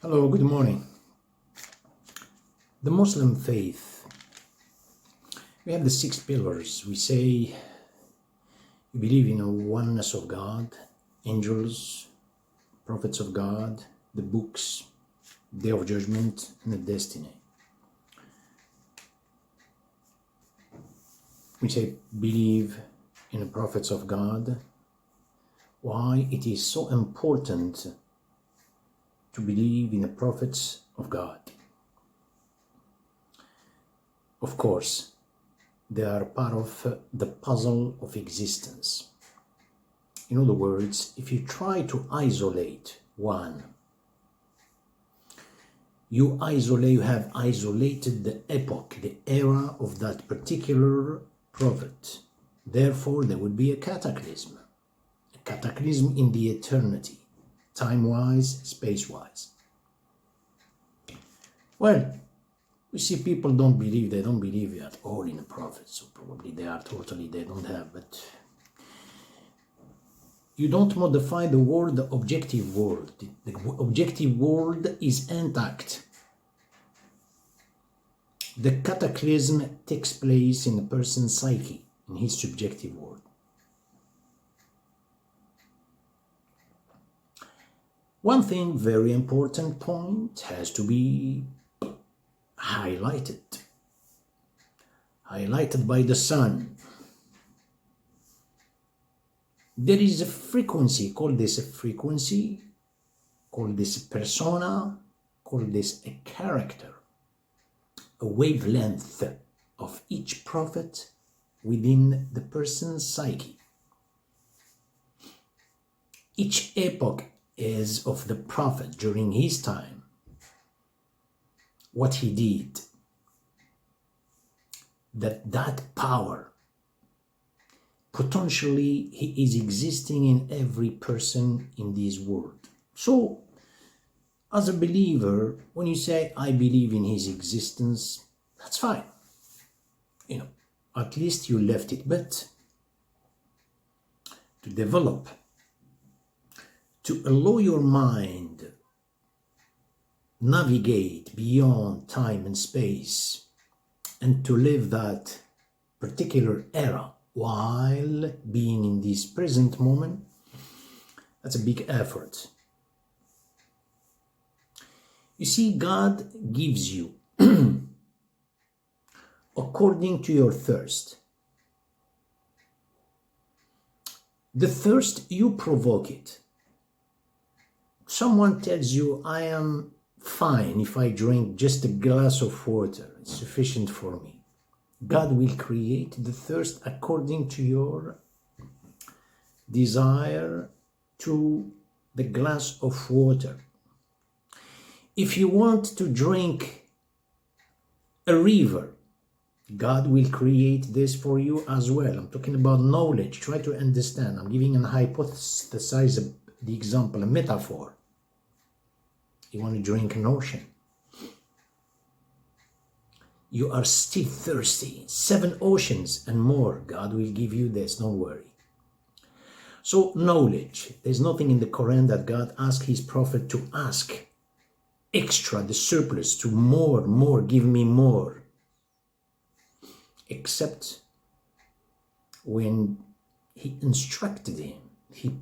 Hello, good morning. The Muslim faith, we have the 6 pillars. We say we believe in a oneness of God, angels, prophets of God, the books, day of judgment, and the destiny. We say believe in the prophets of God. Why it is so important to believe in the prophets of God? Of course, they are part of the puzzle of existence. In other words, if you try to isolate one, you have isolated the epoch, the era of that particular prophet. Therefore, there would be a cataclysm in the eternity, time-wise, space-wise. Well, we see people they don't believe at all in the prophets, so probably they don't have, but you don't modify the world, the objective world. The objective world is intact. The cataclysm takes place in a person's psyche, in his subjective world. One thing, very important point, has to be highlighted by the sun. There is a frequency, call this a frequency, call this a persona, call this a character, a wavelength of each prophet within the person's psyche. Each epoch is of the prophet during his time, what he did, that power, potentially he is existing in every person in this world. So, as a believer, when you say, I believe in his existence, that's fine. At least you left it. But to develop, to allow your mind navigate beyond time and space and to live that particular era while being in this present moment, that's a big effort. You see, God gives you according to your thirst. The thirst, you provoke it. Someone tells you, I am fine if I drink just a glass of water. It's sufficient for me. God will create the thirst according to your desire to the glass of water. If you want to drink a river, God will create this for you as well. I'm talking about knowledge. Try to understand. I'm giving a hypothesize, the example, a metaphor. You want to drink an ocean. You are still thirsty. 7 oceans and more. God will give you this, don't worry. So knowledge. There's nothing in the Quran that God asked his prophet to ask extra, the surplus, to more, give me more. Except when he instructed him, he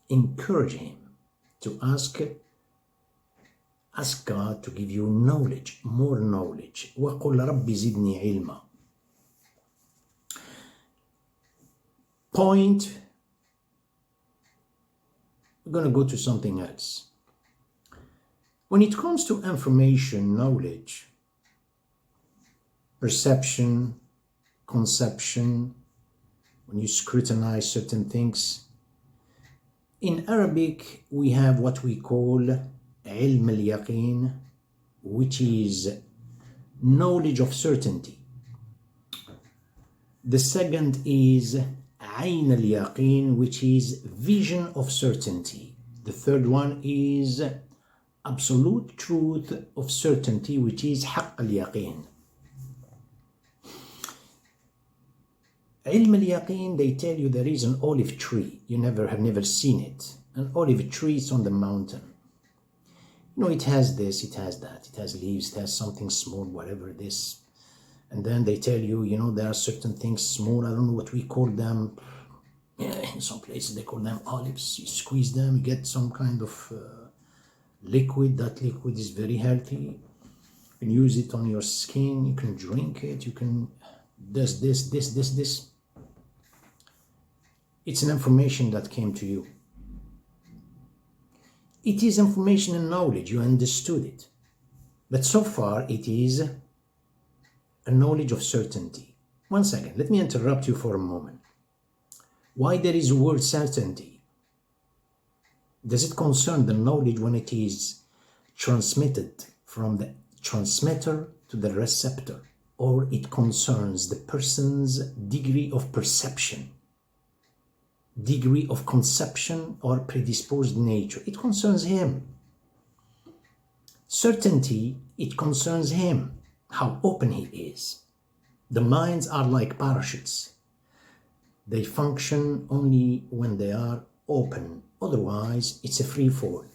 encouraged him to ask God to give you knowledge, more knowledge. وَقُلْ رَبِّ زِدْنِي عِلْمًا. Point, we're going to go to something else. When it comes to information, knowledge, perception, conception, when you scrutinize certain things, in Arabic we have what we call ilm al-yaqeen, which is knowledge of certainty. The second is ayn al-yaqeen, which is vision of certainty. The third one is absolute truth of certainty, which is haqq al-yaqeen. Ilm al-yaqeen, they tell you there is an olive tree. You have never seen it. An olive tree is on the mountain. You know, it has this, it has that, it has leaves, it has something small, whatever this. And then they tell you, you know, there are certain things small, I don't know what we call them. Yeah, in some places they call them olives. You squeeze them, you get some kind of liquid. That liquid is very healthy. You can use it on your skin, you can drink it, you can does this. It's an information that came to you. It is information and knowledge, you understood it. But so far it is a knowledge of certainty. One second, let me interrupt you for a moment. Why there is a word certainty? Does it concern the knowledge when it is transmitted from the transmitter to the receptor, or it concerns the person's degree of perception, degree of conception, or predisposed nature? It concerns him. Certainty, it concerns him, how open he is. The minds are like parachutes. They function only when they are open. Otherwise, it's a free fall.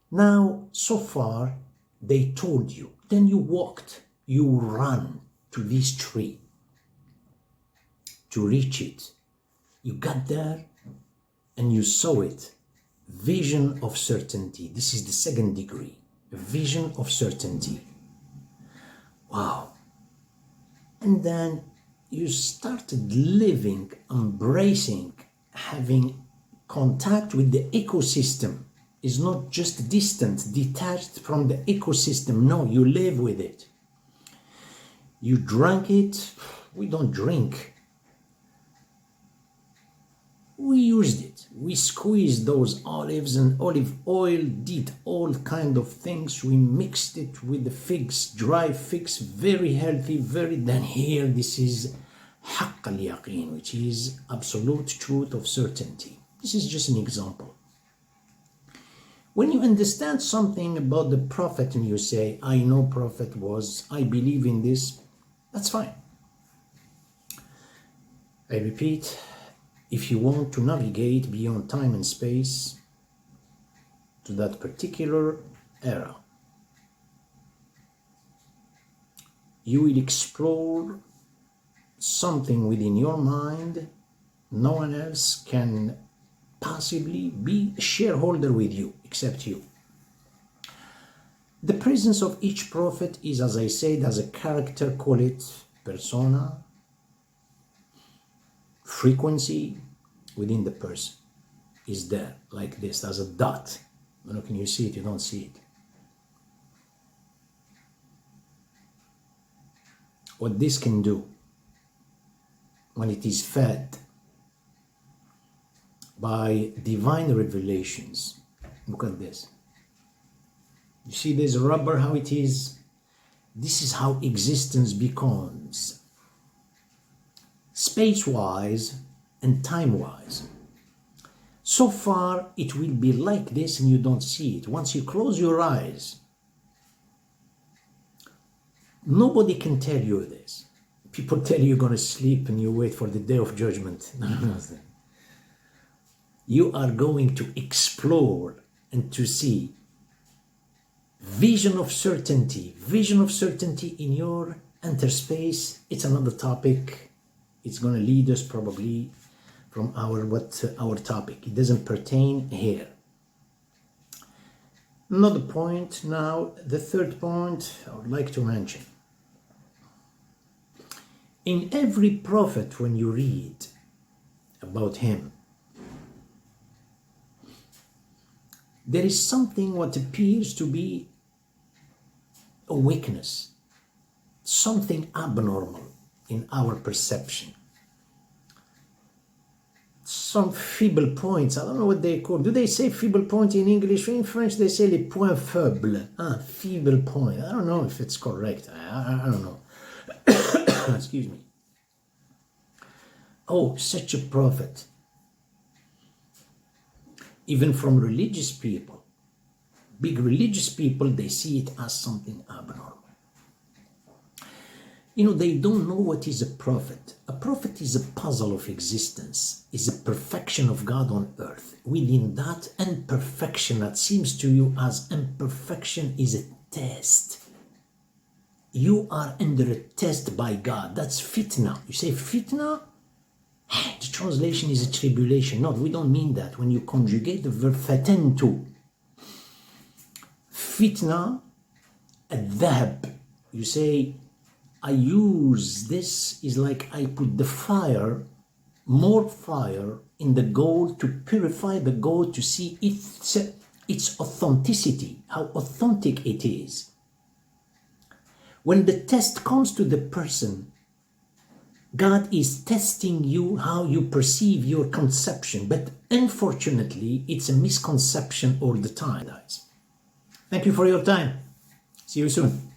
Now, so far, they told you. Then you walked, you ran to this tree to reach it. You got there and you saw it. Vision of certainty. This is the second degree. A vision of certainty. Wow. And then you started living, embracing, having contact with the ecosystem. Is not just distant, detached from the ecosystem. No, you live with it. You drank it. We don't drink. We used it. We squeezed those olives and olive oil, did all kind of things. We mixed it with the figs, dry figs, very healthy, very. Then here, this is haqq al-yaqeen, which is absolute truth of certainty. This is just an example. When you understand something about the Prophet and you say, I know Prophet was, I believe in this, that's fine. I repeat, if you want to navigate beyond time and space to that particular era, you will explore something within your mind. No one else can possibly be a shareholder with you except you. The presence of each prophet is, as I said, as a character, call it persona, frequency within the person is there, like this, as a dot. You know, can you see it? You don't see it. What this can do when it is fed by divine revelations. Look at this. You see this rubber, how it is? This is how existence becomes. Space-wise and time-wise. So far, it will be like this and you don't see it. Once you close your eyes, nobody can tell you this. People tell you you're going to sleep and you wait for the day of judgment. No. You are going to explore and to see vision of certainty in your interspace. It's another topic. It's going to lead us probably from our topic. It doesn't pertain here. Another point now, the third point I would like to mention. In every prophet, when you read about him, there is something what appears to be a weakness, something abnormal in our perception. Some feeble points, I don't know what they call. Do they say feeble point in English? In French they say les points faibles. Feeble point. I don't know if it's correct. I don't know. Excuse me. Oh, such a prophet. Even from religious people, big religious people, they see it as something abnormal. You know, they don't know what is a prophet. A prophet is a puzzle of existence, is a perfection of God on earth. Within that imperfection that seems to you as imperfection is a test. You are under a test by God. That's fitna. You say fitna? The translation is a tribulation. No, we don't mean that. When you conjugate the verb fatentu, fitna, adhab, you say, I use this is like I put the fire, more fire in the gold to purify the gold to see its authenticity, how authentic it is. When the test comes to the person, God is testing you how you perceive your conception, but unfortunately, it's a misconception all the time, guys. Thank you for your time. See you soon.